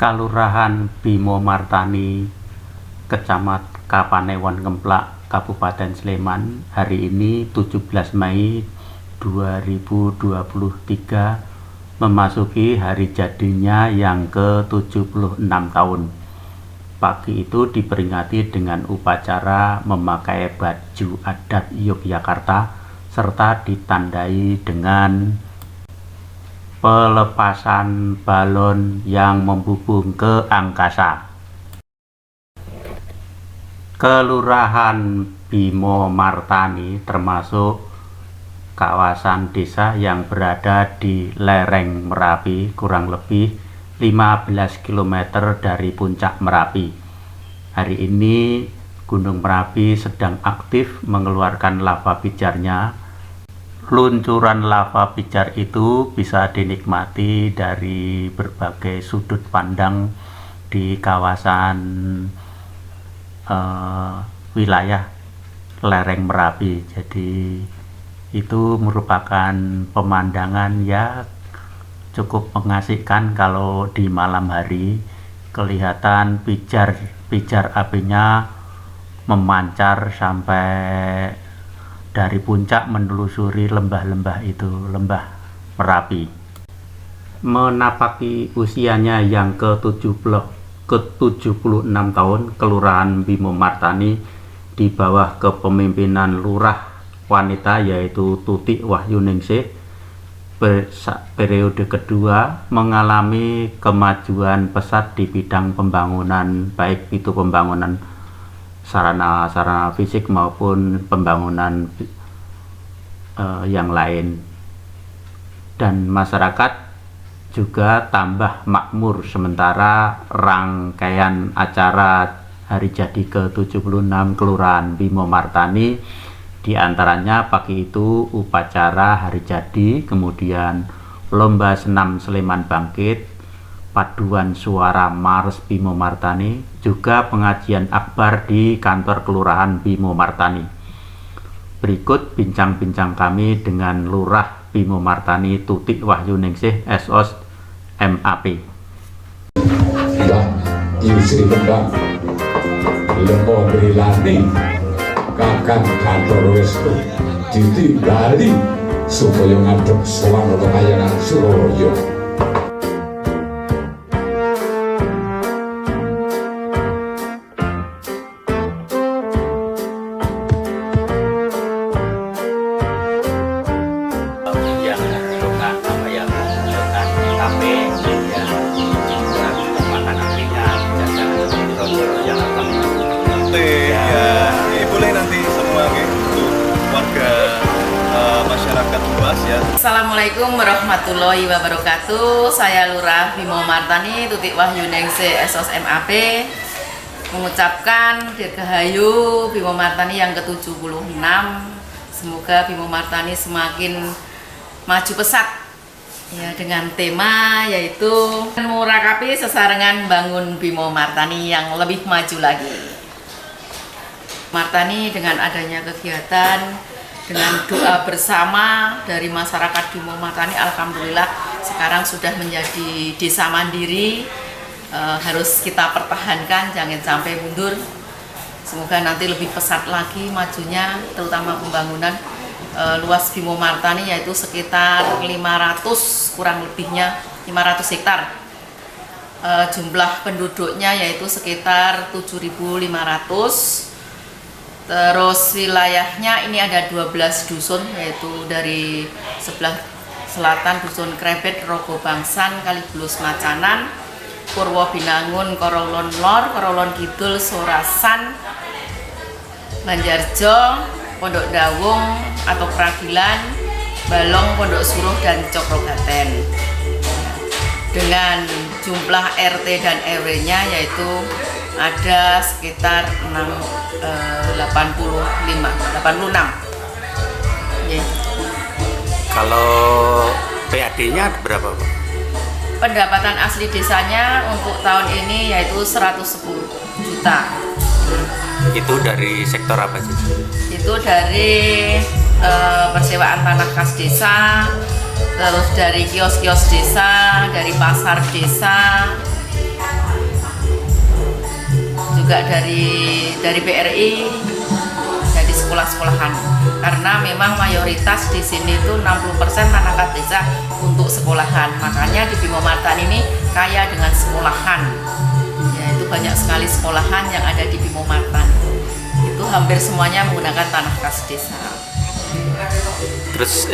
Kalurahan Bimo Martani, Kecamatan Kapanewon Ngemplak, Kabupaten Sleman, hari ini 17 Mei 2023 memasuki hari jadinya yang ke-76 tahun. Pagi itu diperingati dengan upacara memakai baju adat Yogyakarta serta ditandai dengan pelepasan balon yang membubung ke angkasa. Kelurahan Bimo Martani termasuk kawasan desa yang berada di lereng Merapi, kurang lebih 15 km dari puncak Merapi. Hari ini Gunung Merapi sedang aktif mengeluarkan lava pijarnya. Luncuran lava pijar itu bisa dinikmati dari berbagai sudut pandang di kawasan wilayah lereng Merapi. Jadi itu merupakan pemandangan ya cukup mengasihkan kalau di malam hari kelihatan pijar apinya memancar sampai dari puncak menelusuri lembah-lembah itu, lembah Merapi. Menapaki usianya yang ke-76 tahun, Kelurahan Bimo Martani di bawah kepemimpinan lurah wanita yaitu Tutik Wahyuningsih periode kedua mengalami kemajuan pesat di bidang pembangunan, baik itu pembangunan sarana fisik maupun pembangunan yang lain, dan masyarakat juga tambah makmur. Sementara rangkaian acara hari jadi ke-76 Kelurahan Bimo Martani diantaranya pagi itu upacara hari jadi, kemudian lomba senam Sleman Bangkit, paduan suara Mars Bimo Martani, juga pengajian akbar di kantor Kelurahan Bimo Martani. Berikut bincang-bincang kami dengan Lurah Bimo Martani Tutik Wahyuningsih SOS MAP. Tidak, istri kendang lemah berilani kakang kantor restu ditinggali supaya ngadep sowan kekayangan Surabaya. Assalamualaikum warahmatullahi wabarakatuh. Saya Lurah Bimo Martani Tutik Wahyuningsih SOS MAP mengucapkan Dirgahayu Bimo Martani yang ke-76. Semoga Bimo Martani semakin maju pesat ya, dengan tema yaitu murakapi sesarengan bangun Bimo Martani yang lebih maju lagi. Martani dengan adanya kegiatan dengan doa bersama dari masyarakat Bimo Martani, alhamdulillah sekarang sudah menjadi desa mandiri. Harus kita pertahankan, jangan sampai mundur. Semoga nanti lebih pesat lagi majunya, terutama pembangunan luas Bimo Martani yaitu sekitar 500 kurang lebihnya 500 hektar. Jumlah penduduknya yaitu sekitar 7.500. Terus wilayahnya ini ada 12 dusun, yaitu dari sebelah selatan dusun Krebet, Rogo Bangsan, Kalibulus Macanan, Purwo Binangun, Korolon Lor, Korolon Kidul, Sorasan, Banjarjo, Pondok Dawung atau Pragilan, Balong, Pondok Suruh, dan Cokrogaten. Dengan jumlah RT dan RW-nya yaitu ada sekitar 86. Yeah. Kalau PAD-nya berapa, Pak? Pendapatan asli desanya untuk tahun ini yaitu 110 juta. Itu dari sektor apa sih? Itu dari persewaan tanah kas desa, terus dari kios-kios desa, dari pasar desa, juga dari BRI, dari sekolah-sekolahan. Karena memang mayoritas di sini itu 60% masyarakat desa untuk sekolahan. Makanya di Bimo Martani ini kaya dengan sekolahan. Ya, itu banyak sekali sekolahan yang ada di Bimo Martani. Itu hampir semuanya menggunakan tanah kas desa. Terus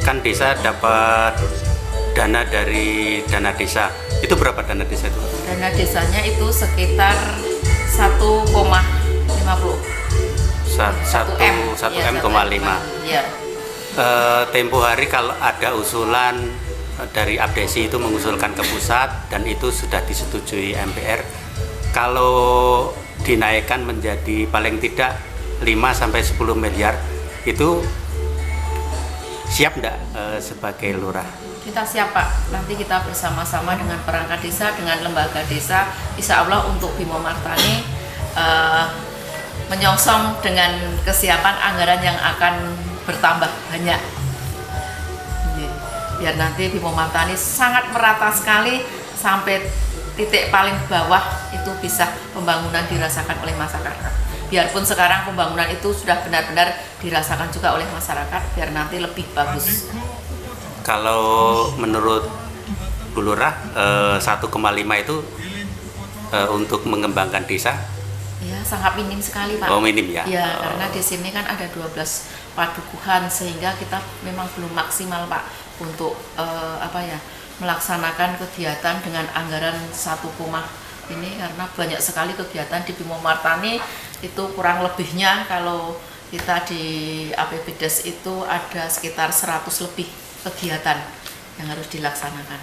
kan desa dapat dana dari dana desa. Itu berapa dana desa itu? Dana desanya itu sekitar 1,50 1 M, 1,5. Ya. Tempo hari kalau ada usulan dari Abdesi itu mengusulkan ke pusat dan itu sudah disetujui MPR, kalau dinaikkan menjadi paling tidak 5-10 miliar, itu siap enggak sebagai lurah? Kita siap Pak, nanti kita bersama-sama dengan perangkat desa, dengan lembaga desa, insya Allah untuk Bimo Martani menyongsong dengan kesiapan anggaran yang akan bertambah banyak. Biar nanti Bimo Martani sangat merata sekali sampai titik paling bawah itu bisa pembangunan dirasakan oleh masyarakat. Biarpun sekarang pembangunan itu sudah benar-benar dirasakan juga oleh masyarakat, biar nanti lebih bagus. Kalau menurut Bu Lurah 1,5 itu untuk mengembangkan desa? Ya, sangat minim sekali Pak. Oh, minim ya? Ya, karena di sini kan ada 12 padukuhan sehingga kita memang belum maksimal Pak untuk melaksanakan kegiatan dengan anggaran 1, ini karena banyak sekali kegiatan di Bimo Martani itu kurang lebihnya kalau kita di APBDes itu ada sekitar 100 lebih kegiatan yang harus dilaksanakan.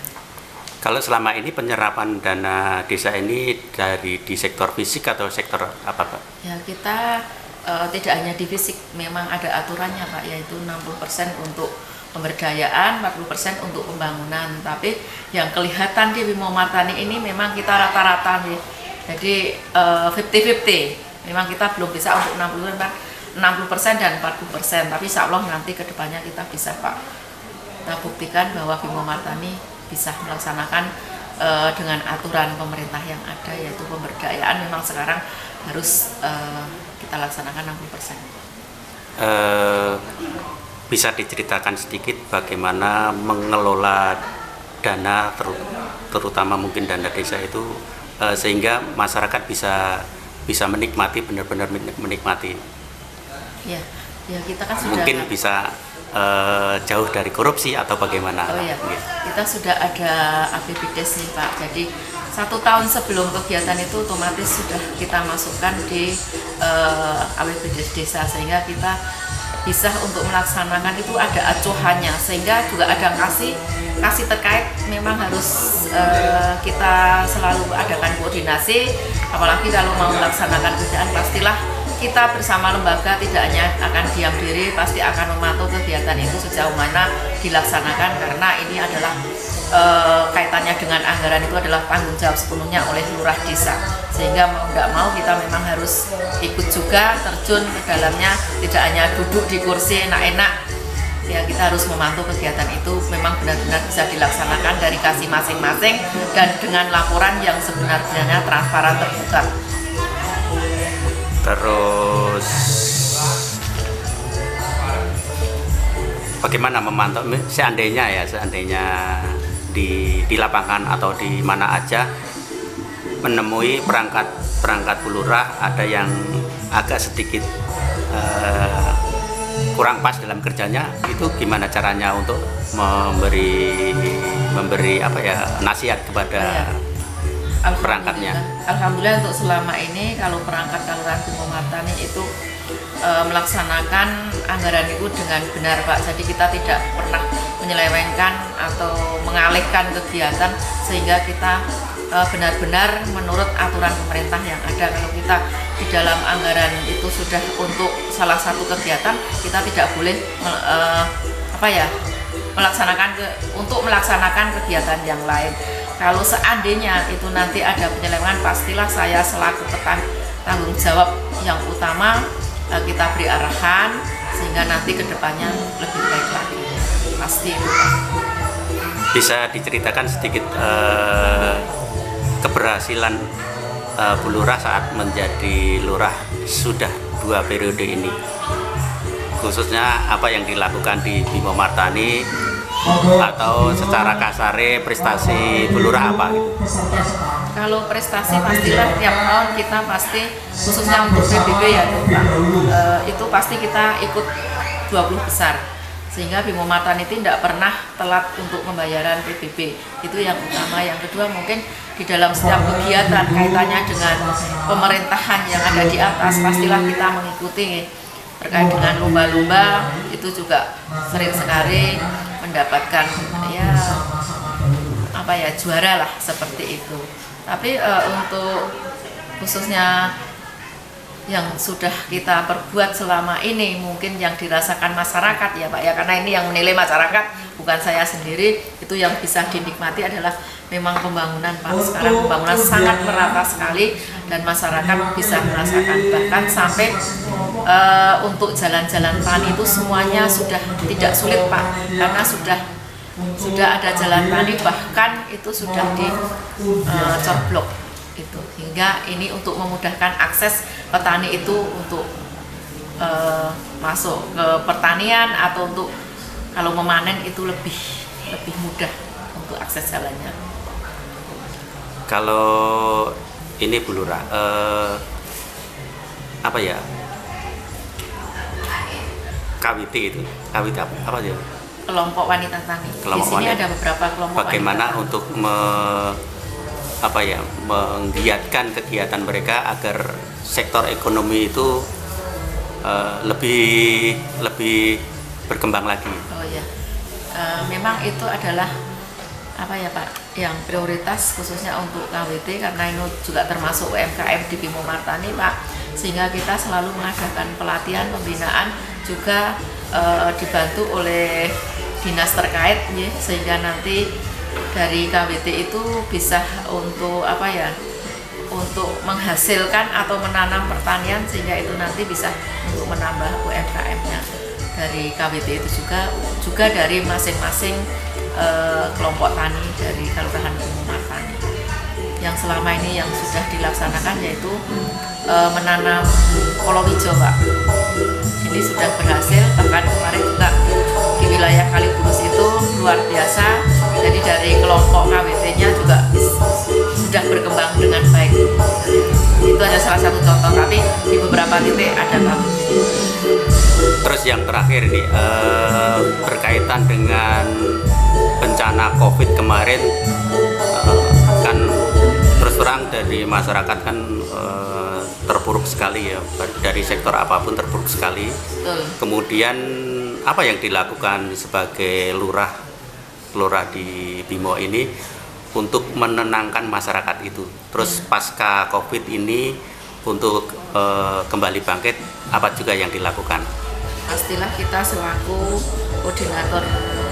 Kalau selama ini penyerapan dana desa ini di sektor fisik atau sektor apa Pak? Ya, kita tidak hanya di fisik, memang ada aturannya Pak, yaitu 60% untuk pemberdayaan, 40% untuk pembangunan. Tapi yang kelihatan di Bimo Martani ini memang kita rata-rata nih. Jadi 50-50. Memang kita belum bisa untuk 60% dan 40%. Tapi insya Allah nanti ke depannya kita bisa Pak. Kita buktikan bahwa Bimo Martani bisa melaksanakan dengan aturan pemerintah yang ada, yaitu pemberdayaan memang sekarang harus kita laksanakan 60%. Bisa diceritakan sedikit bagaimana mengelola dana terutama mungkin dana desa itu sehingga masyarakat bisa menikmati, benar-benar menikmati. Ya, kita kan sudah mungkin bisa jauh dari korupsi atau bagaimana? Oh ya, kita sudah ada APBDes nih Pak. Jadi 1 tahun sebelum kegiatan itu otomatis sudah kita masukkan di APBDes desa sehingga kita bisa untuk melaksanakan itu ada acuannya, sehingga juga ada kasih terkait memang harus kita selalu adakan koordinasi, apalagi kalau mau melaksanakan kerjaan pastilah kita bersama lembaga tidak hanya akan diam diri, pasti akan memantau kegiatan itu sejauh mana dilaksanakan, karena ini adalah kaitannya dengan anggaran itu adalah tanggung jawab sepenuhnya oleh lurah desa, sehingga mau tidak mau kita memang harus ikut juga terjun ke dalamnya, tidak hanya duduk di kursi enak-enak. Ya, kita harus memantau kegiatan itu memang benar-benar bisa dilaksanakan dari kasih masing-masing dan dengan laporan yang sebenarnya transparan terbuka. Terus bagaimana memantau seandainya di lapangan atau di mana aja menemui perangkat Bu Lurah ada yang agak sedikit kurang pas dalam kerjanya, itu gimana caranya untuk memberi nasihat kepada perangkatnya? Alhamdulillah untuk selama ini kalau perangkat Kelurahan Bimo Martani itu melaksanakan anggaran itu dengan benar Pak. Jadi kita tidak pernah menyelewengkan atau mengalihkan kegiatan, sehingga kita benar-benar menurut aturan pemerintah yang ada. Kalau kita di dalam anggaran itu sudah untuk salah satu kegiatan, kita tidak boleh melaksanakan kegiatan yang lain. Kalau seandainya itu nanti ada penyelewengan, pastilah saya selaku tanggung jawab yang utama kita beri arahan sehingga nanti kedepannya lebih baik lagi. Pasti itu. Bisa diceritakan sedikit keberhasilan Bu Lurah saat menjadi lurah sudah 2 periode ini, khususnya apa yang dilakukan di Bimo Martani, atau secara kasare prestasi Bu Lurah apa gitu? Kalau prestasi pastilah tiap tahun kita pasti, khususnya untuk PBB ya Pak, itu pasti kita ikut 20 besar, sehingga Bimo Martani tidak pernah telat untuk pembayaran PBB. Itu yang utama. Yang kedua, mungkin di dalam setiap kegiatan kaitannya dengan pemerintahan yang ada di atas, pastilah kita mengikuti. Terkait dengan lomba-lomba itu juga sering sekali mendapatkan juara lah, seperti itu. Tapi untuk khususnya yang sudah kita perbuat selama ini, mungkin yang dirasakan masyarakat ya Pak ya, karena ini yang menilai masyarakat, bukan saya sendiri. Itu yang bisa dinikmati adalah memang pembangunan Pak. Sekarang pembangunan sangat merata sekali dan masyarakat bisa merasakan, bahkan sampai untuk jalan-jalan tani itu semuanya sudah tidak sulit Pak, karena sudah ada jalan tani, bahkan itu sudah dicorblok itu, hingga ini untuk memudahkan akses petani itu untuk masuk ke pertanian, atau untuk kalau memanen itu lebih mudah untuk akses jalannya. Kalau ini Bu Lurah, KWT itu, KWT apa aja? Kelompok wanita tani. Di sini ada beberapa kelompok. Bagaimana wanita untuk menggiatkan kegiatan mereka agar sektor ekonomi itu lebih berkembang lagi? Oh ya, memang itu adalah Pak, yang prioritas khususnya untuk KWT, karena ini juga termasuk UMKM di Bimo Martani Pak, sehingga kita selalu mengadakan pelatihan, pembinaan, juga dibantu oleh dinas terkait ya, sehingga nanti dari KWT itu bisa untuk untuk menghasilkan atau menanam pertanian, sehingga itu nanti bisa untuk menambah UMKM-nya. Dari KWT itu juga dari masing-masing kelompok tani dari Kelurahan Bimo Martani. Yang selama ini yang sudah dilaksanakan yaitu menanam kolowija Pak. Ini sudah berhasil, bahkan kemarin juga di wilayah Kalibulus itu luar biasa. Jadi dari kelompok KWT-nya juga sudah berkembang dengan baik. Itu ada salah satu contoh, tapi di beberapa titik ada KWT. Terus yang terakhir nih, berkaitan dengan bencana COVID kemarin, kan terus terang dari masyarakat kan terpuruk sekali ya, dari sektor apapun terpuruk sekali. Kemudian apa yang dilakukan sebagai lurah di Bimo ini untuk menenangkan masyarakat itu? Terus pasca COVID ini untuk kembali bangkit, apa juga yang dilakukan? Pastilah kita selaku koordinator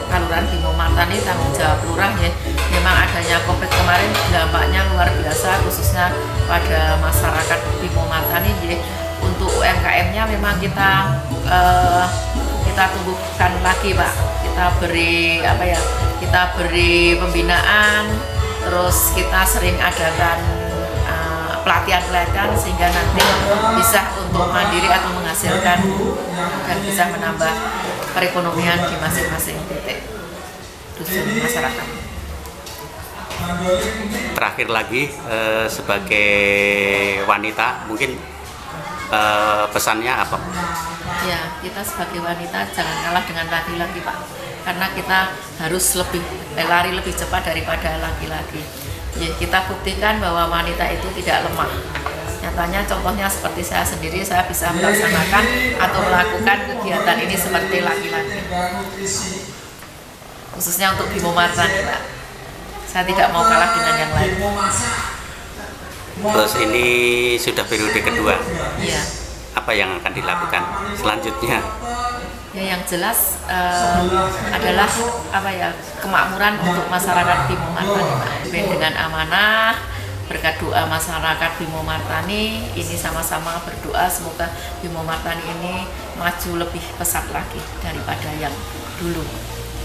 Kelurahan Bimo Martani, tanggung jawab lurah ya. Memang adanya COVID kemarin dampaknya luar biasa, khususnya pada masyarakat Bimo Martani ya. Untuk UMKM-nya memang kita tumbuhkan lagi Pak. Kita beri pembinaan, terus kita sering adakan pelatihan sehingga nanti bisa untuk mandiri atau menghasilkan dan bisa menambah perekonomian di masing-masing titik dusun masyarakat. Terakhir lagi, sebagai wanita mungkin pesannya apa? Ya, kita sebagai wanita jangan kalah dengan laki-laki Pak, karena kita harus lari lebih cepat daripada laki-laki. Ya, kita buktikan bahwa wanita itu tidak lemah. Nyatanya contohnya seperti saya sendiri, saya bisa melaksanakan atau melakukan kegiatan ini seperti laki-laki. Khususnya untuk Bimo Martani Pak, saya tidak mau kalah dengan yang lain. Terus ini sudah periode kedua. Iya. Apa yang akan dilakukan selanjutnya? Ya, yang jelas adalah kemakmuran untuk masyarakat Bimo Martani. Dengan amanah, berkat doa masyarakat Bimo Martani ini sama-sama berdoa semoga Bimo Martani ini maju lebih pesat lagi daripada yang dulu.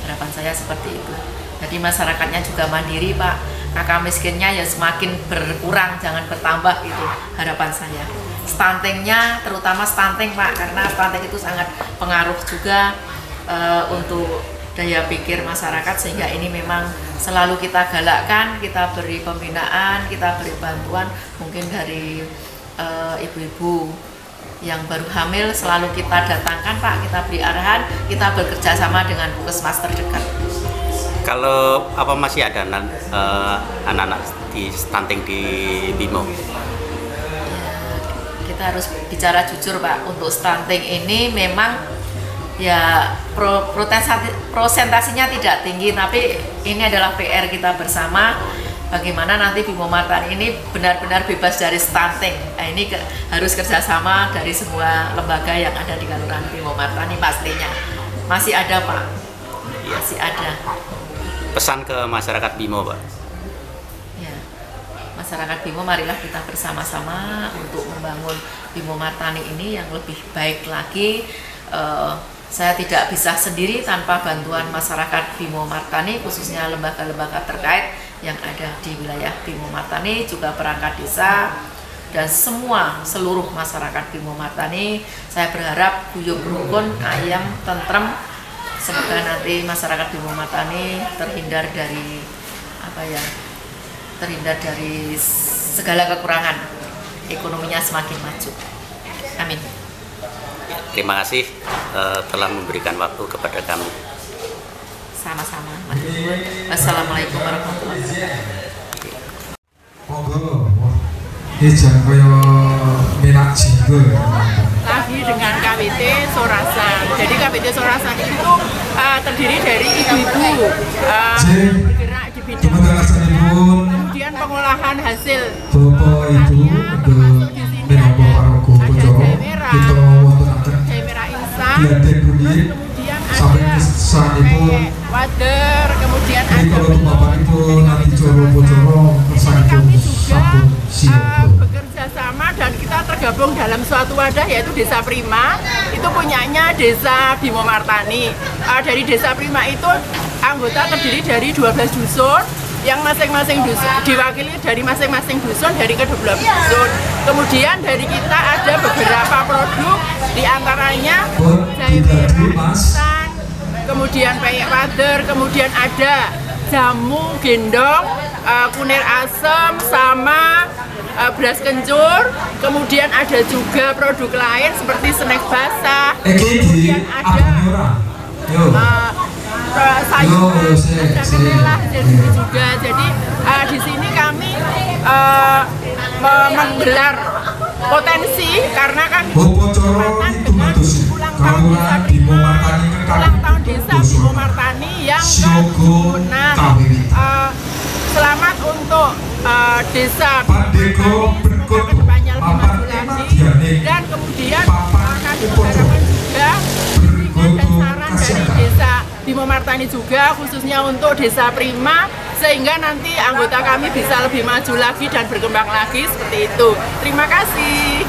Harapan saya seperti itu. Jadi masyarakatnya juga mandiri Pak, angka miskinnya ya semakin berkurang, jangan bertambah, itu harapan saya. Stuntingnya, terutama stunting Pak, karena stunting itu sangat pengaruh juga untuk daya pikir masyarakat, sehingga ini memang selalu kita galakkan, kita beri pembinaan, kita beri bantuan, mungkin dari ibu-ibu yang baru hamil selalu kita datangkan Pak, kita beri arahan, kita bekerja sama dengan puskesmas terdekat. Kalau apa masih ada anak-anak di stunting di Bimo? Ya, kita harus bicara jujur Pak, untuk stunting ini memang ya prosentasinya tidak tinggi, tapi ini adalah PR kita bersama. Bagaimana nanti Bimo Martani ini benar-benar bebas dari stunting. Nah, ini harus kerjasama dari semua lembaga yang ada di Kelurahan Bimo Martani pastinya. Masih ada Pak, masih ada. Pesan ke masyarakat Bimo Pak? Ya, masyarakat Bimo, marilah kita bersama-sama untuk membangun Bimo Martani ini yang lebih baik lagi. Saya tidak bisa sendiri tanpa bantuan masyarakat Bimo Martani, khususnya lembaga-lembaga terkait yang ada di wilayah Bimo Martani, juga perangkat desa, dan seluruh masyarakat Bimo Martani. Saya berharap guyub rukun, ayam, tentrem. Semoga nanti masyarakat Bimo Martani terhindar dari segala kekurangan, ekonominya semakin maju. Amin. Terima kasih telah memberikan waktu kepada kami. Sama-sama. Wassalamualaikum warahmatullahi wabarakatuh. Monggo. Ijan kaya minak jinggo. Lagi dengan KWT Sorasan. Jadi KWT Sorasan itu terdiri dari ibu-ibu bergerak di bidang kemudian pengolahan hasil. Bapak Ibu untuk menapa karo Bocoro kita wontenaken Jahe merah instan, diadek kulit kemudian sampai ada kesanipun wader, kemudian ini ada kalau bapakipun nanti Bocoro kesanipun kami juga sabun siap. bekerja sama dan kita tergabung dalam suatu wadah yaitu Desa Prima. Itu punyanya Desa Bimo Martani. Dari Desa Prima itu anggota terdiri dari 12 dusun yang masing-masing dusun diwakili dari masing-masing dusun dari ke-12 dusun. Kemudian dari kita ada beberapa produk, diantaranya jahe merah instan, kemudian peyek wader, kemudian ada jamu gendong, kunir asem, sama beras kencur, kemudian ada juga produk lain seperti snack basah, kemudian ada sayur, ada kemelah juga. Jadi di sini kami menggelar potensi karena kan bertepatan dengan ulang tahun desa Bimo Martani yang ke-6. Selamat untuk desa Bimo Martani, semoga kedepannya lebih maju lagi, dan kemudian kami mengharapkan juga bimbingan dan saran dari desa Bimo Martani juga, khususnya untuk Desa Prima, sehingga nanti anggota kami bisa lebih maju lagi dan berkembang lagi seperti itu. Terima kasih.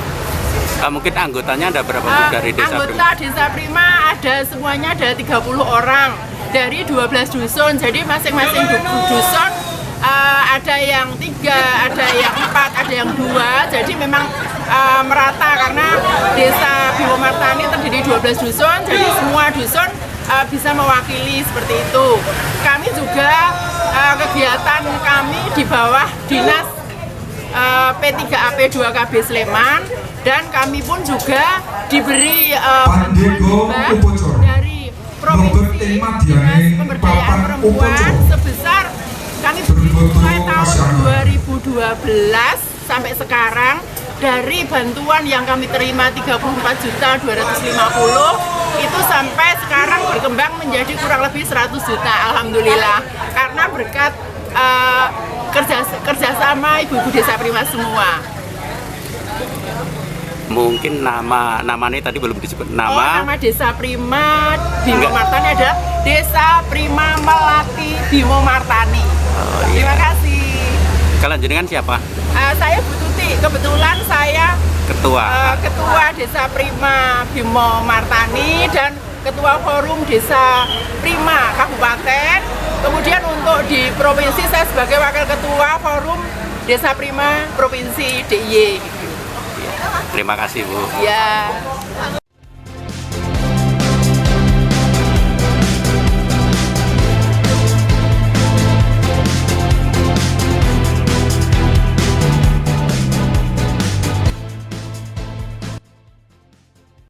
Mungkin anggotanya ada berapa Bu dari Desa Anggota Prima? Desa Prima ada semuanya ada 30 orang dari 12 dusun. Jadi masing-masing dusun ada yang 3, ada yang 4, ada yang 2. Jadi memang merata karena Desa Bimo Martani terdiri 12 dusun. Jadi semua dusun bisa mewakili seperti itu. Kami juga kegiatan kami di bawah Dinas P3AP 2KB Sleman, dan kami pun juga diberi bantuan dari Provinsi Dinas Pemberdayaan Perempuan sebesar, kami mulai tahun 2012 sampai sekarang, dari bantuan yang kami terima 34.250 itu sampai sekarang berkembang menjadi kurang lebih 100 juta, alhamdulillah, karena berkat kerjasama ibu-ibu Desa Prima semua. Mungkin namanya tadi belum disebut nama. Nama Desa Prima Bimo Martani adalah Desa Prima Melati Bimo Martani. Terima kasih. Kalian jenengan siapa? Saya Bu Tuti, kebetulan saya Ketua. Ketua Desa Prima Bimo Martani dan Ketua Forum Desa Prima Kabupaten, Kemudian untuk di provinsi saya sebagai wakil ketua Forum Desa Prima Provinsi DIY. Terima kasih Bu. Ya.